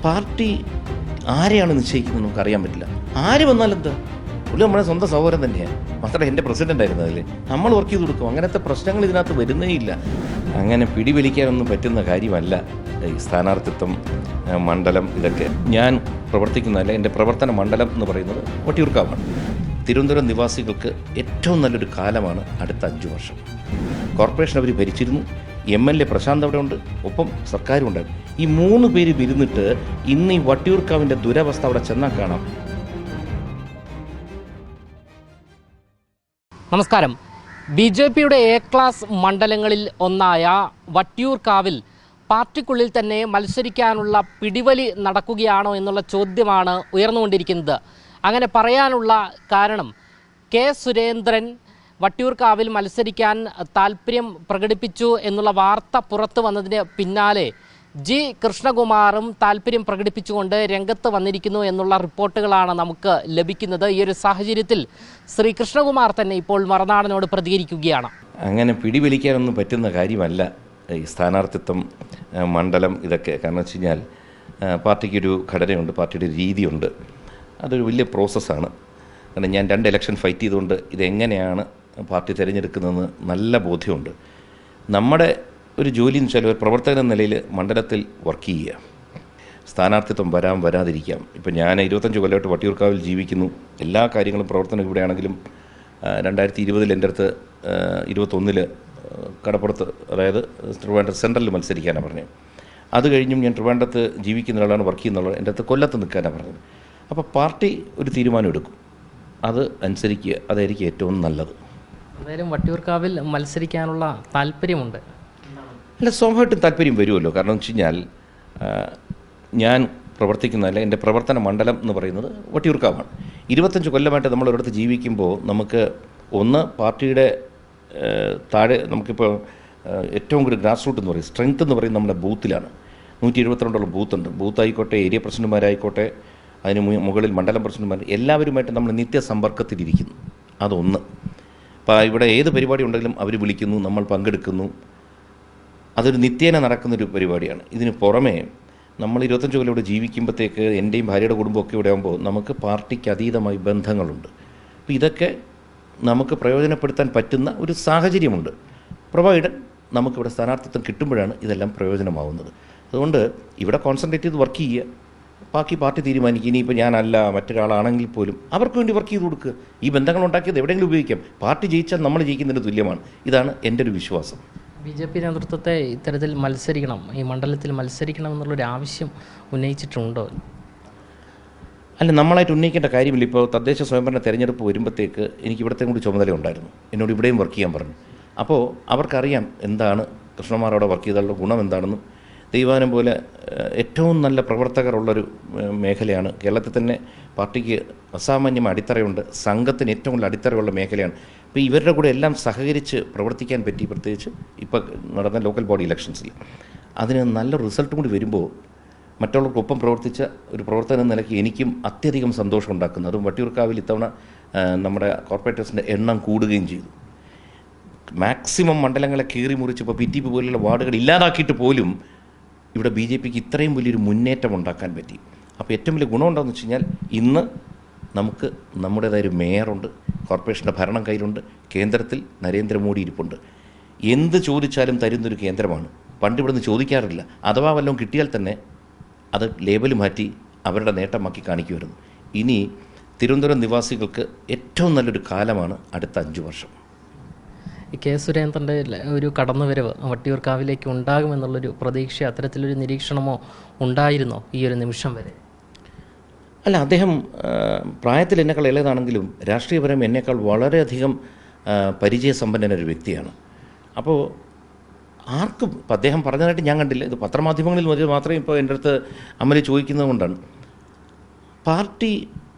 Party ആരെയാണ് നിശ്ചയിക്കുന്നത് നമുക്കറിയാൻ പറ്റില്ല. ആര് വന്നാലും എന്താ, പുള്ളി നമ്മുടെ സ്വന്തം സഹോദരൻ തന്നെയാണ്. മാത്രമല്ല എൻ്റെ പ്രസിഡൻ്റ് ആയിരുന്നു. അതിൽ നമ്മൾ വർക്ക് ചെയ്ത് കൊടുക്കും. അങ്ങനത്തെ പ്രശ്നങ്ങൾ ഇതിനകത്ത് വരുന്നേ ഇല്ല. അങ്ങനെ പിടിവലിക്കാനൊന്നും പറ്റുന്ന കാര്യമല്ല ഈ സ്ഥാനാർത്ഥിത്വം, മണ്ഡലം. ഇതൊക്കെ ഞാൻ പ്രവർത്തിക്കുന്നതല്ല. എൻ്റെ പ്രവർത്തന മണ്ഡലം എന്ന് പറയുന്നത് വട്ടിയൂർക്കാവാണ്. തിരുവനന്തപുരം നിവാസികൾക്ക് ഏറ്റവും നല്ലൊരു കാലമാണ് അടുത്ത 5 വർഷം. കോർപ്പറേഷൻ അവർ ഭരിച്ചിരുന്നു. MLA പ്രശാന്ത് അവിടെ ഉണ്ട്, ഒപ്പം സർക്കാരും ഉണ്ടായിരുന്നു. ഈ 3 പേര് ഇരുന്നിട്ട് ഇന്ന് ഈ വട്ടിയൂർക്കാവിൻ്റെ ദുരവസ്ഥ അവിടെ ചെന്നാൽ കാണാം. നമസ്കാരം. BJPയുടെ A ക്ലാസ് മണ്ഡലങ്ങളിൽ ഒന്നായ വട്ടിയൂർക്കാവിൽ പാർട്ടിക്കുള്ളിൽ തന്നെ മത്സരിക്കാനുള്ള പിടിവലി നടക്കുകയാണോ എന്നുള്ള ചോദ്യമാണ് ഉയർന്നുകൊണ്ടിരിക്കുന്നത്. അങ്ങനെ പറയാനുള്ള കാരണം കെ സുരേന്ദ്രൻ വട്ടിയൂർക്കാവിൽ മത്സരിക്കാൻ താല്പര്യം പ്രകടിപ്പിച്ചു എന്നുള്ള വാർത്ത പുറത്തു വന്നതിന് പിന്നാലെ G കൃഷ്ണകുമാറും താല്പര്യം പ്രകടിപ്പിച്ചുകൊണ്ട് രംഗത്ത് വന്നിരിക്കുന്നു എന്നുള്ള റിപ്പോർട്ടുകളാണ് നമുക്ക് ലഭിക്കുന്നത്. ഈ ഒരു സാഹചര്യത്തിൽ ശ്രീ കൃഷ്ണകുമാർ തന്നെ ഇപ്പോൾ മറുനാടനോട് പ്രതികരിക്കുകയാണ്. അങ്ങനെ പിടിവലിക്കാനൊന്നും പറ്റുന്ന കാര്യമല്ല ഈ സ്ഥാനാർത്ഥിത്വം, മണ്ഡലം. ഇതൊക്കെ കാരണം വെച്ച് കഴിഞ്ഞാൽ പാർട്ടിക്കൊരു ഘടനയുണ്ട്, പാർട്ടിയുടെ രീതിയുണ്ട്. അതൊരു വലിയ പ്രോസസ്സാണ്. കാരണം ഞാൻ 2 ഇലക്ഷൻ ഫൈറ്റ് ചെയ്തുകൊണ്ട് ഇതെങ്ങനെയാണ് പാർട്ടി തിരഞ്ഞെടുക്കുന്നതെന്ന് നല്ല ബോധ്യമുണ്ട്. നമ്മുടെ ഒരു ജോലി എന്ന് വെച്ചാൽ ഒരു പ്രവർത്തകൻ എന്ന നിലയിൽ മണ്ഡലത്തിൽ വർക്ക് ചെയ്യുക. സ്ഥാനാർത്ഥിത്വം വരാതിരിക്കാം. ഇപ്പം ഞാൻ 25 കൊല്ലമായിട്ട് വട്ടിയൂർക്കാവിൽ ജീവിക്കുന്നു. എല്ലാ കാര്യങ്ങളും പ്രവർത്തനം ഇവിടെയാണെങ്കിലും 2020 എൻ്റെ അടുത്ത് 21 കടപ്പുറത്ത്, അതായത് ട്രിവാൻഡ്രം സെൻട്രലിൽ മത്സരിക്കാനാണ് പറഞ്ഞത്. അത് കഴിഞ്ഞും ഞാൻ ട്രിവാൻഡ്രത്ത് ജീവിക്കുന്ന ആളാണ്, വർക്ക് ചെയ്യുന്ന ആളാണ്. എൻ്റെ അടുത്ത് കൊല്ലത്ത് നിൽക്കാനാണ് പറഞ്ഞത്. അപ്പോൾ പാർട്ടി ഒരു തീരുമാനം എടുക്കും, അത് അനുസരിക്കുക. അതായിരിക്കും ഏറ്റവും നല്ലത്. എന്തായാലും വട്ടിയൂർക്കാവിൽ മത്സരിക്കാനുള്ള താല്പര്യമുണ്ട്. അല്ല, സ്വാഭാവികമായിട്ടും താല്പര്യം വരുമല്ലോ. കാരണം വെച്ച് കഴിഞ്ഞാൽ ഞാൻ പ്രവർത്തിക്കുന്നതല്ല. എൻ്റെ പ്രവർത്തന മണ്ഡലം എന്ന് പറയുന്നത് വട്ടിയൂർക്കാവാണ്. 25 കൊല്ലമായിട്ട് നമ്മളൊരിടത്ത് ജീവിക്കുമ്പോൾ നമുക്ക് പാർട്ടിയുടെ താഴെ നമുക്കിപ്പോൾ ഏറ്റവും കൂടുതൽ ഗ്രാസ് റൂട്ട് എന്ന് പറയും, സ്ട്രെങ്ത് എന്ന് പറയുന്നത് നമ്മുടെ ബൂത്തിലാണ്. 172 ബൂത്തുണ്ട്. ബൂത്തായിക്കോട്ടെ, ഏരിയ പ്രസിഡന്റുമാരായിക്കോട്ടെ, അതിന് മുകളിൽ മണ്ഡലം പ്രസിഡന്റുമാർ, എല്ലാവരുമായിട്ട് നമ്മൾ നിത്യസമ്പർക്കത്തിലിരിക്കുന്നു. അതൊന്ന്. അപ്പോൾ ഇവിടെ ഏത് പരിപാടി ഉണ്ടെങ്കിലും അവർ വിളിക്കുന്നു, നമ്മൾ പങ്കെടുക്കുന്നു. അതൊരു നിത്യേന നടക്കുന്നൊരു പരിപാടിയാണ്. ഇതിന് പുറമേ നമ്മൾ 25 കൊല്ലം ഇവിടെ ജീവിക്കുമ്പോഴത്തേക്ക് എൻ്റെയും ഭാര്യയുടെ കുടുംബമൊക്കെ ഇവിടെ ആകുമ്പോൾ നമുക്ക് പാർട്ടിക്ക് അതീതമായി ബന്ധങ്ങളുണ്ട്. അപ്പോൾ ഇതൊക്കെ നമുക്ക് പ്രയോജനപ്പെടുത്താൻ പറ്റുന്ന ഒരു സാഹചര്യമുണ്ട്. പ്രൊവൈഡഡ് നമുക്കിവിടെ സ്ഥാനാർത്ഥിത്വം കിട്ടുമ്പോഴാണ് ഇതെല്ലാം പ്രയോജനമാവുന്നത്. അതുകൊണ്ട് ഇവിടെ കോൺസെൻട്രേറ്റ് ചെയ്ത് വർക്ക് ചെയ്യുക. ബാക്കി പാർട്ടി തീരുമാനിക്കുക. ഇനിയിപ്പോൾ ഞാനല്ല, മറ്റൊരാളാണെങ്കിൽ പോലും അവർക്ക് വേണ്ടി വർക്ക് ചെയ്ത് കൊടുക്കുക. ഈ ബന്ധങ്ങൾ ഉണ്ടാക്കിയത് എവിടെയെങ്കിലും ഉപയോഗിക്കാം. പാർട്ടി ജയിച്ചാൽ നമ്മൾ ജയിക്കുന്നതിന് തുല്യമാണ്. ഇതാണ് എൻ്റെ ഒരു വിശ്വാസം. BJP നേതൃത്വത്തെ ഇത്തരത്തിൽ മത്സരിക്കണം, ഈ മണ്ഡലത്തിൽ മത്സരിക്കണം എന്നുള്ളൊരു ആവശ്യം ഉന്നയിച്ചിട്ടുണ്ടോ? അല്ല, നമ്മളായിട്ട് ഉന്നയിക്കേണ്ട കാര്യമില്ല. ഇപ്പോൾ തദ്ദേശ സ്വയംഭരണ തെരഞ്ഞെടുപ്പ് വരുമ്പോഴത്തേക്ക് എനിക്ക് ഇവിടത്തെ കൂടി ചുമതല ഉണ്ടായിരുന്നു. എന്നോട് ഇവിടെയും വർക്ക് ചെയ്യാൻ പറഞ്ഞു. അപ്പോൾ അവർക്കറിയാം എന്താണ് കൃഷ്ണകുമാർ അവിടെ വർക്ക് ചെയ്താലുള്ള ഗുണം എന്താണെന്നും. ദൈവാനം പോലെ ഏറ്റവും നല്ല പ്രവർത്തകരുള്ളൊരു മേഖലയാണ്. കേരളത്തിൽ തന്നെ പാർട്ടിക്ക് അസാമാന്യമായ അടിത്തറയുണ്ട്. സംഘത്തിന് ഏറ്റവും കൂടുതൽ അടിത്തറയുള്ള മേഖലയാണ്. അപ്പോൾ ഇവരുടെ കൂടെ എല്ലാം സഹകരിച്ച് പ്രവർത്തിക്കാൻ പറ്റി. പ്രത്യേകിച്ച് ഇപ്പോൾ നടന്ന ലോക്കൽ ബോഡി ഇലക്ഷൻസിൽ അതിന് നല്ല റിസൾട്ടും കൂടി വരുമ്പോൾ മറ്റുള്ളവർക്കൊപ്പം പ്രവർത്തിച്ച ഒരു പ്രവർത്തനം എന്ന നിലയ്ക്ക് എനിക്കും അത്യധികം സന്തോഷം ഉണ്ടാക്കുന്നു. അതും വട്ടിയൂർക്കാവിൽ ഇത്തവണ നമ്മുടെ കോർപ്പറേറ്റേഴ്സിൻ്റെ എണ്ണം കൂടുകയും ചെയ്തു. മാക്സിമം മണ്ഡലങ്ങളെ കീറി മുറിച്ച് ഇപ്പോൾ PTP പോലുള്ള വാർഡുകൾ ഇല്ലാതാക്കിയിട്ട് പോലും ഇവിടെ BJPക്ക് ഇത്രയും വലിയൊരു മുന്നേറ്റം ഉണ്ടാക്കാൻ പറ്റി. അപ്പോൾ ഏറ്റവും വലിയ ഗുണം എന്താണെന്ന് വെച്ച് കഴിഞ്ഞാൽ ഇന്ന് നമുക്ക് നമ്മുടേതായൊരു മേയറുണ്ട്, കോർപ്പറേഷൻ്റെ ഭരണം കയ്യിലുണ്ട്, കേന്ദ്രത്തിൽ നരേന്ദ്രമോദി ഇരിപ്പുണ്ട്. എന്ത് ചോദിച്ചാലും തരുന്നൊരു കേന്ദ്രമാണ്. പണ്ട് ഇവിടുന്ന് ചോദിക്കാറില്ല. അഥവാ വല്ലതും കിട്ടിയാൽ തന്നെ അത് ലേബൽ മാറ്റി അവരുടെ നേട്ടമാക്കി കാണിക്കുമായിരുന്നു. ഇനി തിരുവനന്തപുരം നിവാസികൾക്ക് ഏറ്റവും നല്ലൊരു കാലമാണ് അടുത്ത 5 വർഷം. കെ സുരേന്ദ്രൻ്റെ ഒരു കടന്നുവരവ് വട്ടിയൂർക്കാവിലേക്ക് ഉണ്ടാകുമെന്നുള്ളൊരു പ്രതീക്ഷ, അത്തരത്തിലൊരു നിരീക്ഷണമോ ഉണ്ടായിരുന്നോ ഈ ഒരു നിമിഷം വരെ? അല്ല, അദ്ദേഹം പ്രായത്തിൽ എന്നെക്കാൾ ഇളയതാണെങ്കിലും രാഷ്ട്രീയപരം എന്നേക്കാൾ വളരെയധികം പരിചയസമ്പന്നനൊരു വ്യക്തിയാണ്. അപ്പോൾ ആർക്കും ഇപ്പം അദ്ദേഹം പറഞ്ഞതായിട്ട് ഞാൻ കണ്ടില്ല. ഇത് പത്രമാധ്യമങ്ങളിൽ മാത്രമേ ഇപ്പോൾ എൻ്റെ അടുത്ത് അമല് ചോദിക്കുന്നത് കൊണ്ടാണ്. പാർട്ടി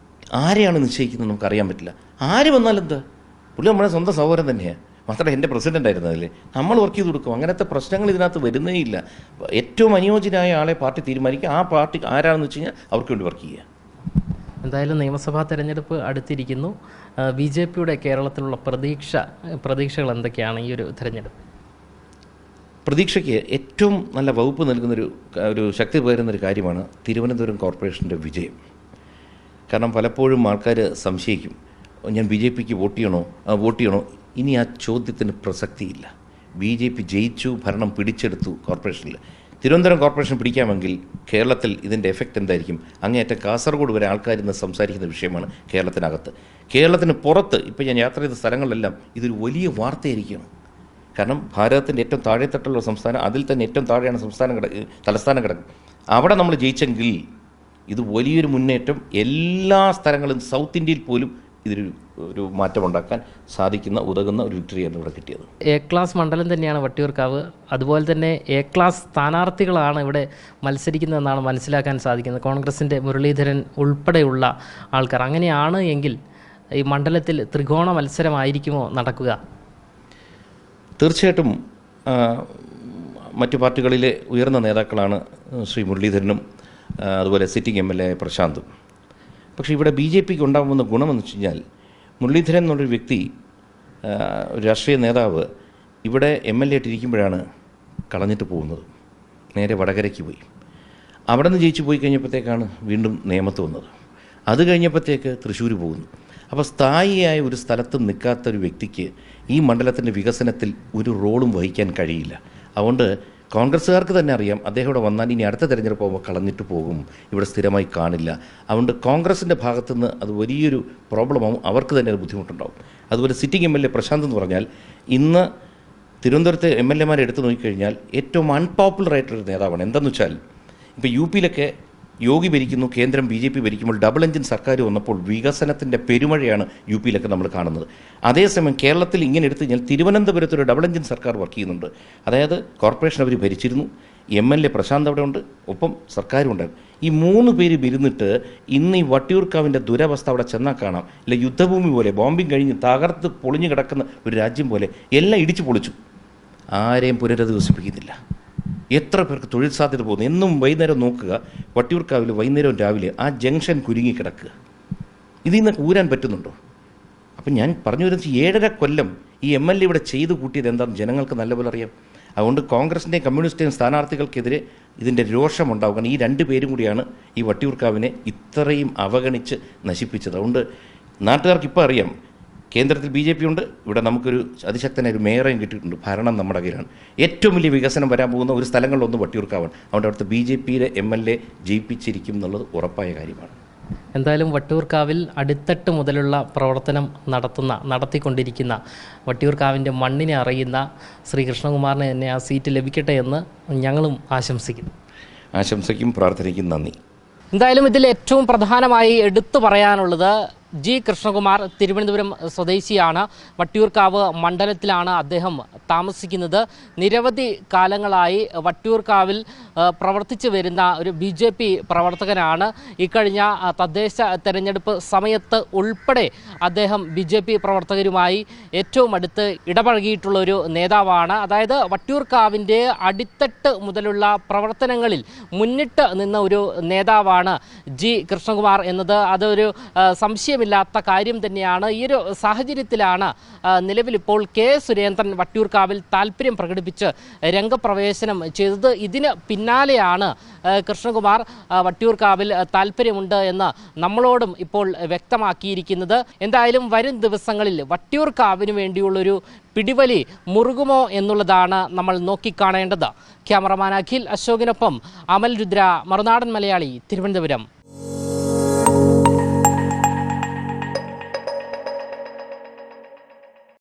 ആരെയാണ് നിശ്ചയിക്കുന്നത് നമുക്കറിയാൻ പറ്റില്ല. ആര് വന്നാലെന്താ, പുള്ളി നമ്മുടെ സ്വന്തം സഹോദരൻ തന്നെയാണ്. മാത്രമല്ല എൻ്റെ പ്രസിഡൻ്റ് ആയിരുന്നു. അതിൽ നമ്മൾ വർക്ക് ചെയ്ത് കൊടുക്കും. അങ്ങനത്തെ പ്രശ്നങ്ങൾ ഇതിനകത്ത് വരുന്നേ ഇല്ല. ഏറ്റവും അനുയോജ്യനായ ആളെ പാർട്ടി തീരുമാനിക്കുക. ആ പാർട്ടി ആരാണെന്ന് വെച്ച് കഴിഞ്ഞാൽ അവർക്ക് വേണ്ടി വർക്ക് ചെയ്യുക. എന്തായാലും നിയമസഭാ തെരഞ്ഞെടുപ്പ് അടുത്തിരിക്കുന്നു. BJPയുടെ കേരളത്തിലുള്ള പ്രതീക്ഷകൾ എന്തൊക്കെയാണ് ഈ ഒരു തെരഞ്ഞെടുപ്പ്? പ്രതീക്ഷയ്ക്ക് ഏറ്റവും നല്ല വകുപ്പ് നൽകുന്നൊരു ശക്തി പകരുന്നൊരു കാര്യമാണ് തിരുവനന്തപുരം കോർപ്പറേഷൻ്റെ വിജയം. കാരണം പലപ്പോഴും ആൾക്കാർ സംശയിക്കും, ഞാൻ BJPക്ക് വോട്ട് ചെയ്യണോ. ഇനി ആ ചോദ്യത്തിന് പ്രസക്തിയില്ല. BJP ജയിച്ചു, ഭരണം പിടിച്ചെടുത്തു കോർപ്പറേഷനിൽ. തിരുവനന്തപുരം കോർപ്പറേഷൻ പിടിക്കാമെങ്കിൽ കേരളത്തിൽ ഇതിൻ്റെ എഫക്റ്റ് എന്തായിരിക്കും? അങ്ങേയറ്റം കാസർഗോഡ് വരെ ആൾക്കാർ ഇന്ന് സംസാരിക്കുന്ന വിഷയമാണ് കേരളത്തിനകത്ത്. കേരളത്തിന് പുറത്ത് ഇപ്പോൾ ഞാൻ യാത്ര ചെയ്ത സ്ഥലങ്ങളിലെല്ലാം ഇതൊരു വലിയ വാർത്തയായിരിക്കുകയാണ്. കാരണം ഭാരതത്തിൻ്റെ ഏറ്റവും താഴെത്തട്ടുള്ള സംസ്ഥാനം, അതിൽ തന്നെ ഏറ്റവും താഴെയാണ് തലസ്ഥാനം കിടക്കുന്നത്. അവിടെ നമ്മൾ ജയിച്ചെങ്കിൽ ഇത് വലിയൊരു മുന്നേറ്റം, എല്ലാ സ്ഥലങ്ങളും സൗത്ത് ഇന്ത്യയിൽ പോലും ഒരു മാറ്റമുണ്ടാക്കാൻ ഉതകുന്ന ഒരു വിക്ടറിയാണ് ഇവിടെ കിട്ടിയത്. A ക്ലാസ് മണ്ഡലം തന്നെയാണ് വട്ടിയൂർക്കാവ്. അതുപോലെ തന്നെ A ക്ലാസ് സ്ഥാനാർത്ഥികളാണ് ഇവിടെ മത്സരിക്കുന്നതെന്നാണ് മനസ്സിലാക്കാൻ സാധിക്കുന്നത്. കോൺഗ്രസിൻ്റെ മുരളീധരൻ ഉൾപ്പെടെയുള്ള ആൾക്കാർ. അങ്ങനെയാണ് എങ്കിൽ ഈ മണ്ഡലത്തിൽ ത്രികോണ മത്സരമായിരിക്കുമോ നടക്കുക? തീർച്ചയായിട്ടും മറ്റു പാർട്ടികളിലെ ഉയർന്ന നേതാക്കളാണ് ശ്രീ മുരളീധരനും അതുപോലെ സിറ്റിംഗ് MLA പ്രശാന്തും. പക്ഷേ ഇവിടെ BJPക്ക് ഉണ്ടാകുന്ന ഗുണമെന്ന് വെച്ച് കഴിഞ്ഞാൽ, മുരളീധരൻ എന്നുള്ളൊരു വ്യക്തി, ഒരു രാഷ്ട്രീയ നേതാവ് ഇവിടെ MLA ആയിട്ടിരിക്കുമ്പോഴാണ് കളഞ്ഞിട്ട് പോകുന്നത്. നേരെ വടകരയ്ക്ക് പോയി. അവിടെ നിന്ന് ജയിച്ചു പോയി കഴിഞ്ഞപ്പോഴത്തേക്കാണ് വീണ്ടും നേമത്ത് വന്നത്. അത് കഴിഞ്ഞപ്പോഴത്തേക്ക് തൃശ്ശൂർ പോകുന്നു. അപ്പോൾ സ്ഥായിയായ ഒരു സ്ഥലത്തും നിൽക്കാത്തൊരു വ്യക്തിക്ക് ഈ മണ്ഡലത്തിൻ്റെ വികസനത്തിൽ ഒരു റോളും വഹിക്കാൻ കഴിയില്ല. അതുകൊണ്ട് കോൺഗ്രസ്സുകാർക്ക് തന്നെ അറിയാം, അദ്ദേഹം ഇവിടെ വന്നാൽ ഇനി അടുത്ത തെരഞ്ഞെടുപ്പ് പോകുമ്പോൾ കളഞ്ഞിട്ട് പോകും, ഇവിടെ സ്ഥിരമായി കാണില്ല. അതുകൊണ്ട് കോൺഗ്രസിൻ്റെ ഭാഗത്തുനിന്ന് അത് വലിയൊരു പ്രോബ്ലമാവും, അവർക്ക് തന്നെ അത് ബുദ്ധിമുട്ടുണ്ടാവും. അതുപോലെ സിറ്റിംഗ് MLA പ്രശാന്ത് എന്ന് പറഞ്ഞാൽ, ഇന്ന് തിരുവനന്തപുരത്തെ MLA എടുത്തു നോക്കിക്കഴിഞ്ഞാൽ ഏറ്റവും അൺപോപ്പുലറായിട്ടൊരു നേതാവാണ്. എന്താണെന്ന് വെച്ചാൽ, ഇപ്പോൾ UPയിലൊക്കെ യോഗി ഭരിക്കുന്നു, കേന്ദ്രം BJP ഭരിക്കുമ്പോൾ ഡബിൾ എഞ്ചിൻ സർക്കാർ വന്നപ്പോൾ വികസനത്തിൻ്റെ പെരുമഴയാണ് UPയിലൊക്കെ നമ്മൾ കാണുന്നത്. അതേസമയം കേരളത്തിൽ ഇങ്ങനെ എടുത്തു കഴിഞ്ഞാൽ തിരുവനന്തപുരത്തൊരു ഡബിൾ എഞ്ചിൻ സർക്കാർ വർക്ക് ചെയ്യുന്നുണ്ട്. അതായത് കോർപ്പറേഷൻ അവർ ഭരിച്ചിരുന്നു, MLA പ്രശാന്ത് അവിടെ ഉണ്ട്, ഒപ്പം സർക്കാരും ഉണ്ടായിരുന്നു. ഈ 3 പേര് ഇരുന്നിട്ട് ഇന്ന് ഈ വട്ടിയൂർക്കാവിൻ്റെ ദുരവസ്ഥ അവിടെ ചെന്നാൽ കാണാം. അല്ലെ യുദ്ധഭൂമി പോലെ, ബോംബിങ് കഴിഞ്ഞ് തകർത്ത് പൊളിഞ്ഞു കിടക്കുന്ന ഒരു രാജ്യം പോലെ എല്ലാം ഇടിച്ചു പൊളിച്ചു. ആരെയും പുനരധിവസിപ്പിക്കുന്നില്ല. എത്ര പേർക്ക് തൊഴിൽ സാധ്യത പോകുന്നു. എന്നും വൈകുന്നേരം നോക്കുക, വട്ടിയൂർക്കാവിൽ വൈകുന്നേരവും രാവിലെ ആ ജംഗ്ഷൻ കുരുങ്ങിക്കിടക്കുക. ഇതിൽ നിന്ന് ഊരാൻ പറ്റുന്നുണ്ടോ? അപ്പം ഞാൻ പറഞ്ഞു വരുന്നത്, 7.5 കൊല്ലം ഈ MLA ഇവിടെ ചെയ്തു കൂട്ടിയത് എന്താണെന്ന് ജനങ്ങൾക്ക് നല്ലപോലെ അറിയാം. അതുകൊണ്ട് കോൺഗ്രസിൻ്റെയും കമ്മ്യൂണിസ്റ്റിൻ്റെയും സ്ഥാനാർത്ഥികൾക്കെതിരെ ഇതിൻ്റെ രോഷമുണ്ടാവും. കാരണം ഈ 2 പേരും കൂടിയാണ് ഈ വട്ടിയൂർക്കാവിനെ ഇത്രയും അവഗണിച്ച് നശിപ്പിച്ചത്. അതുകൊണ്ട് നാട്ടുകാർക്ക് ഇപ്പോൾ അറിയാം, കേന്ദ്രത്തിൽ BJP ഉണ്ട്, ഇവിടെ നമുക്കൊരു അതിശക്തനായ ഒരു മേയറേയും കിട്ടിയിട്ടുണ്ട്. ഭരണം നമ്മുടെ കയ്യിലാണ്. ഏറ്റവും വലിയ വികസനം വരാൻ പോകുന്ന ഒരു സ്ഥലങ്ങളിലൊന്നും വട്ടിയൂർക്കാവാണ്. അതുകൊണ്ട് അവിടുത്തെ BJPയുടെ MLA ജയിപ്പിച്ചിരിക്കും എന്നുള്ളത് ഉറപ്പായ കാര്യമാണ്. എന്തായാലും വട്ടിയൂർക്കാവിൽ അടിത്തട്ട് മുതലുള്ള പ്രവർത്തനം നടത്തിക്കൊണ്ടിരിക്കുന്ന വട്ടിയൂർക്കാവിൻ്റെ മണ്ണിനെ അറിയുന്ന ശ്രീ കൃഷ്ണകുമാറിന് തന്നെ ആ സീറ്റ് ലഭിക്കട്ടെ എന്ന് ഞങ്ങളും ആശംസിക്കും, പ്രാർത്ഥനയ്ക്കും നന്ദി. എന്തായാലും ഇതിൽ ഏറ്റവും പ്രധാനമായി എടുത്തു പറയാനുള്ളത്, G കൃഷ്ണകുമാർ തിരുവനന്തപുരം സ്വദേശിയാണ്. വട്ടിയൂർക്കാവ് മണ്ഡലത്തിലാണ് അദ്ദേഹം താമസിക്കുന്നത്. നിരവധി കാലങ്ങളായി വട്ടിയൂർക്കാവിൽ പ്രവർത്തിച്ചു വരുന്ന ഒരു BJP പ്രവർത്തകനാണ്. ഇക്കഴിഞ്ഞ തദ്ദേശ തെരഞ്ഞെടുപ്പ് സമയത്ത് ഉൾപ്പെടെ അദ്ദേഹം BJP പ്രവർത്തകരുമായി ഏറ്റവും അടുത്ത് ഇടപഴകിയിട്ടുള്ള ഒരു നേതാവാണ്. അതായത് വട്ടിയൂർക്കാവിൻ്റെ അടിത്തട്ട് മുതലുള്ള പ്രവർത്തനങ്ങളിൽ മുന്നിട്ട് നിന്ന ഒരു നേതാവാണ് G കൃഷ്ണകുമാർ എന്നത് അതൊരു സംശയമില്ലാത്ത കാര്യം തന്നെയാണ്. ഈ ഒരു സാഹചര്യത്തിലാണ് നിലവിലിപ്പോൾ K സുരേന്ദ്രൻ വട്ടിയൂർക്കാവിൽ താല്പര്യം പ്രകടിപ്പിച്ച് രംഗപ്രവേശനം ചെയ്തത്. ഇതിന് പിന്നാലെയാണ് കൃഷ്ണകുമാർ വട്ടിയൂർക്കാവിൽ താല്പര്യമുണ്ട് എന്ന് നമ്മളോടും ഇപ്പോൾ വ്യക്തമാക്കിയിരിക്കുന്നത്. എന്തായാലും വരും ദിവസങ്ങളിൽ വട്ടിയൂർക്കാവിന് വേണ്ടിയുള്ളൊരു പിടിവലി മുറുകുമോ എന്നുള്ളതാണ് നമ്മൾ നോക്കിക്കാണേണ്ടത്. ക്യാമറമാൻ അഖിൽ അശോകിനൊപ്പം അമൽ രുദ്ര, മറുനാടൻ മലയാളി, തിരുവനന്തപുരം.